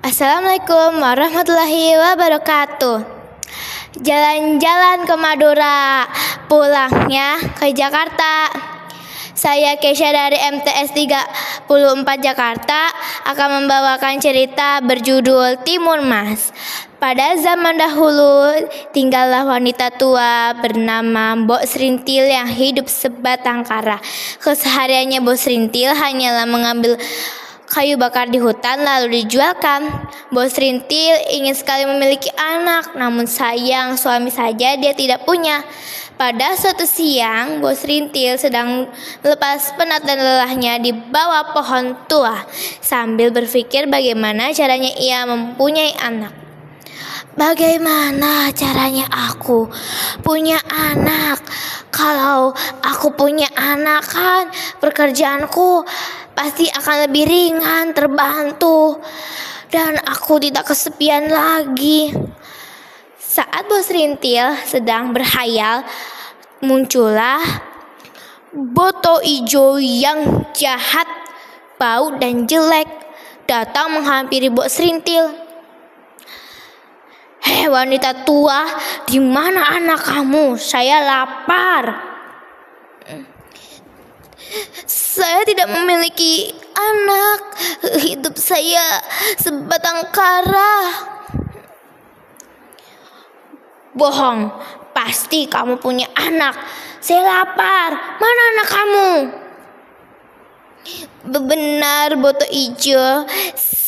Assalamualaikum warahmatullahi wabarakatuh. Jalan-jalan ke Madura, pulangnya ke Jakarta. Saya Kesha dari MTS 34 Jakarta akan membawakan cerita berjudul Timun Mas. Pada zaman dahulu, tinggallah wanita tua bernama Mbok Srintil yang hidup sebatang kara. Kesehariannya Mbok Srintil hanyalah mengambil kayu bakar di hutan lalu dijualkan. Mbok Srintil ingin sekali memiliki anak, namun sayang suami saja dia tidak punya. Pada suatu siang, Mbok Srintil sedang melepas penat dan lelahnya di bawah pohon tua sambil berpikir bagaimana caranya ia mempunyai anak. Bagaimana caranya aku punya anak? Kalau aku punya anak kan pekerjaanku pasti akan lebih ringan, terbantu, dan aku tidak kesepian lagi. Saat Mbok Srintil sedang berhayal, muncullah boto ijo yang jahat, bau dan jelek datang menghampiri Mbok Srintil. "Hei wanita tua, di mana anak kamu? Saya lapar." "Saya tidak memiliki anak. Hidup saya sebatang kara." "Bohong, pasti kamu punya anak. Saya lapar. Mana anak kamu?" "Benar, boto ijo.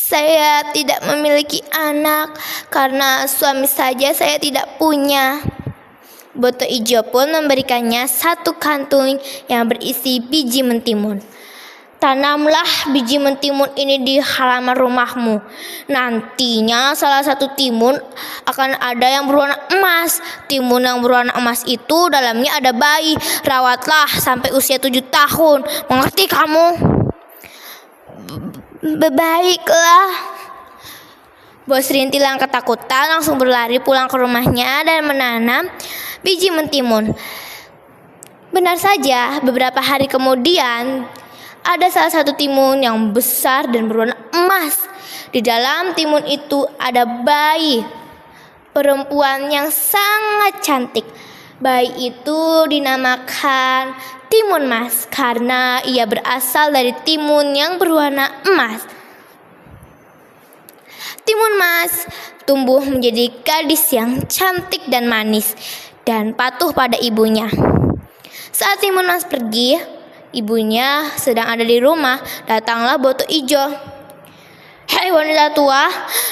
Saya tidak memiliki anak karena suami saja saya tidak punya." Boto ijo pun memberikannya satu kantung yang berisi biji mentimun. "Tanamlah biji mentimun ini di halaman rumahmu. Nantinya salah satu timun akan ada yang berwarna emas. Timun yang berwarna emas itu dalamnya ada bayi. Rawatlah sampai usia 7 tahun. Mengerti kamu?" "Baiklah." Mbok Srintil yang ketakutan langsung berlari pulang ke rumahnya dan menanam biji mentimun. Benar saja, beberapa hari kemudian ada salah satu timun yang besar dan berwarna emas. Di dalam timun itu ada bayi perempuan yang sangat cantik. Bayi itu dinamakan Timun Mas karena ia berasal dari timun yang berwarna emas. Timun Mas tumbuh menjadi gadis yang cantik dan manis dan patuh pada ibunya. Saat Timun Mas pergi, ibunya sedang ada di rumah. Datanglah boto ijo. "Hei wanita tua,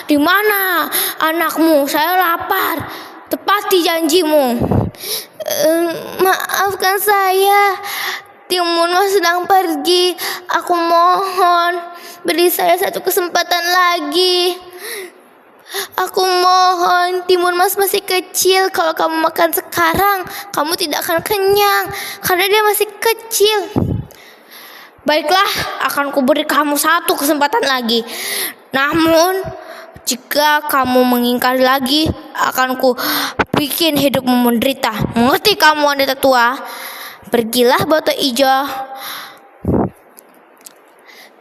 di mana anakmu? Saya lapar. Tepati janjimu." "Maafkan saya, Timun Mas sedang pergi. Aku mohon, beri saya satu kesempatan lagi. Aku mohon, Timun Mas masih kecil. Kalau kamu makan sekarang, kamu tidak akan kenyang karena dia masih kecil." "Baiklah, akan kuberi kamu satu kesempatan lagi. Namun, jika kamu mengingkari lagi, akan ku bikin hidupmu menderita. Mengerti kamu wanita tua?" Pergilah boto ijo.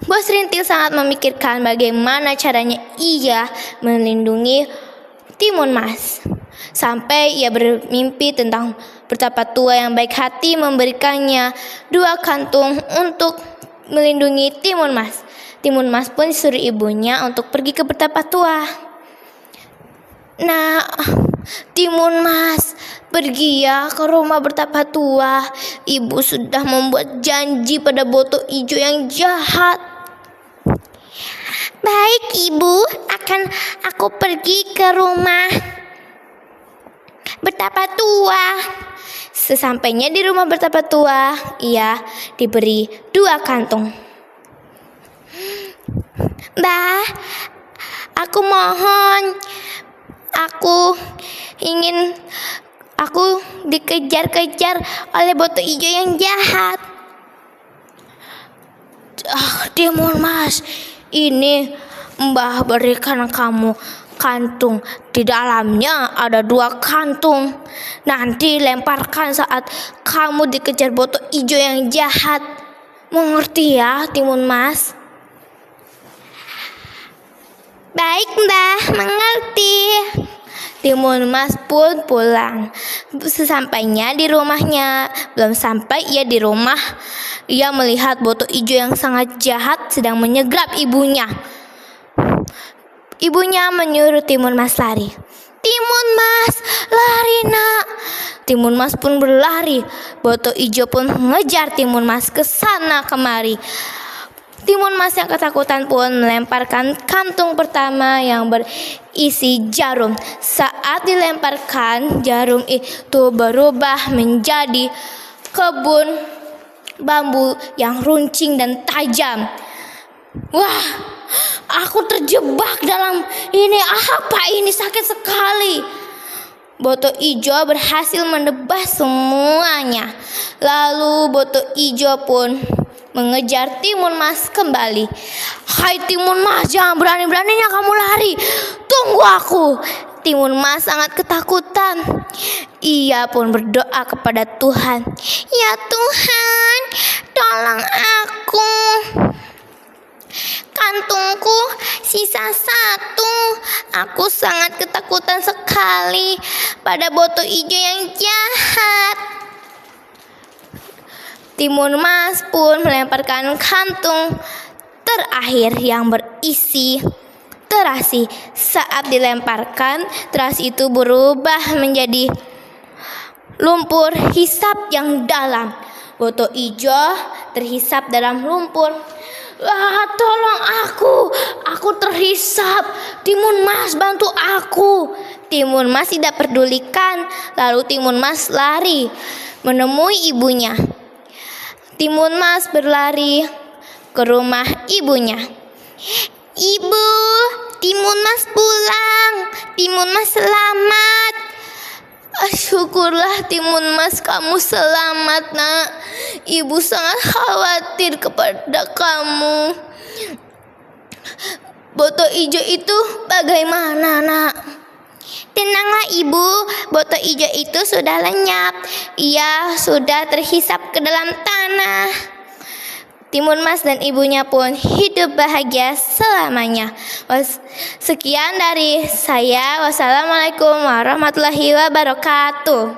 Mbok Srintil sangat memikirkan bagaimana caranya ia melindungi Timun Mas. Sampai ia bermimpi tentang betapa tua yang baik hati memberikannya 2 kantung untuk melindungi Timun Mas. Timun Mas pun disuruh ibunya untuk pergi ke betapa tua. "Nah, Timun Mas, pergi ya ke rumah betapa tua. Ibu sudah membuat janji pada boto ijo yang jahat." "Baik ibu, akan aku pergi ke rumah betapa tua." Sesampainya di rumah betapa tua, ia diberi 2 kantung. "Mbah, aku mohon, aku dikejar-kejar oleh boto ijo yang jahat." "Timun Mas, ini Mbah berikan kamu kantung. Di dalamnya ada 2 kantung. Nanti lemparkan saat kamu dikejar boto ijo yang jahat. Mengerti ya, Timun Mas?" Baik Mbah, mengerti. Timun Mas pun pulang. Sesampainya di rumahnya, belum sampai ia di rumah, ia melihat Boto Ijo yang sangat jahat sedang menyegrap ibunya. Ibunya menyuruh Timun Mas lari. Timun Mas, lari nak. Timun Mas pun berlari. Boto Ijo pun mengejar Timun Mas ke sana kemari. Timun Mas yang ketakutan pun melemparkan kantung pertama yang berisi jarum. Saat dilemparkan, jarum itu berubah menjadi kebun bambu yang runcing dan tajam. Wah, aku terjebak dalam ini. Apa ini, sakit sekali. Boto Ijo berhasil menebas semuanya. Lalu Boto Ijo pun mengejar Timun Mas kembali. Hai Timun Mas, jangan berani-beraninya kamu lari. Tunggu aku. Timun Mas sangat ketakutan. Ia pun berdoa kepada Tuhan. Ya Tuhan, tolong aku. Kantungku sisa satu. Aku sangat ketakutan sekali pada Boto Ijo yang jahat. Timun Mas pun melemparkan kantung terakhir yang berisi terasi. Saat dilemparkan, terasi itu berubah menjadi lumpur hisap yang dalam. Boto Ijo terhisap dalam lumpur. Wah, tolong aku terhisap. Timun Mas, bantu aku. Timun Mas tidak pedulikan. Lalu Timun Mas lari menemui ibunya. Timun Mas berlari ke rumah ibunya. Ibu, Timun Mas pulang. Timun Mas selamat. Syukurlah Timun Mas kamu selamat nak. Ibu sangat khawatir kepada kamu. Boto Ijo itu bagaimana nak? Tenanglah ibu, Boto Ijo itu sudah lenyap. Ia sudah terhisap ke dalam tanah. Timun Mas dan ibunya pun hidup bahagia selamanya. Sekian dari saya. Wassalamualaikum warahmatullahi wabarakatuh.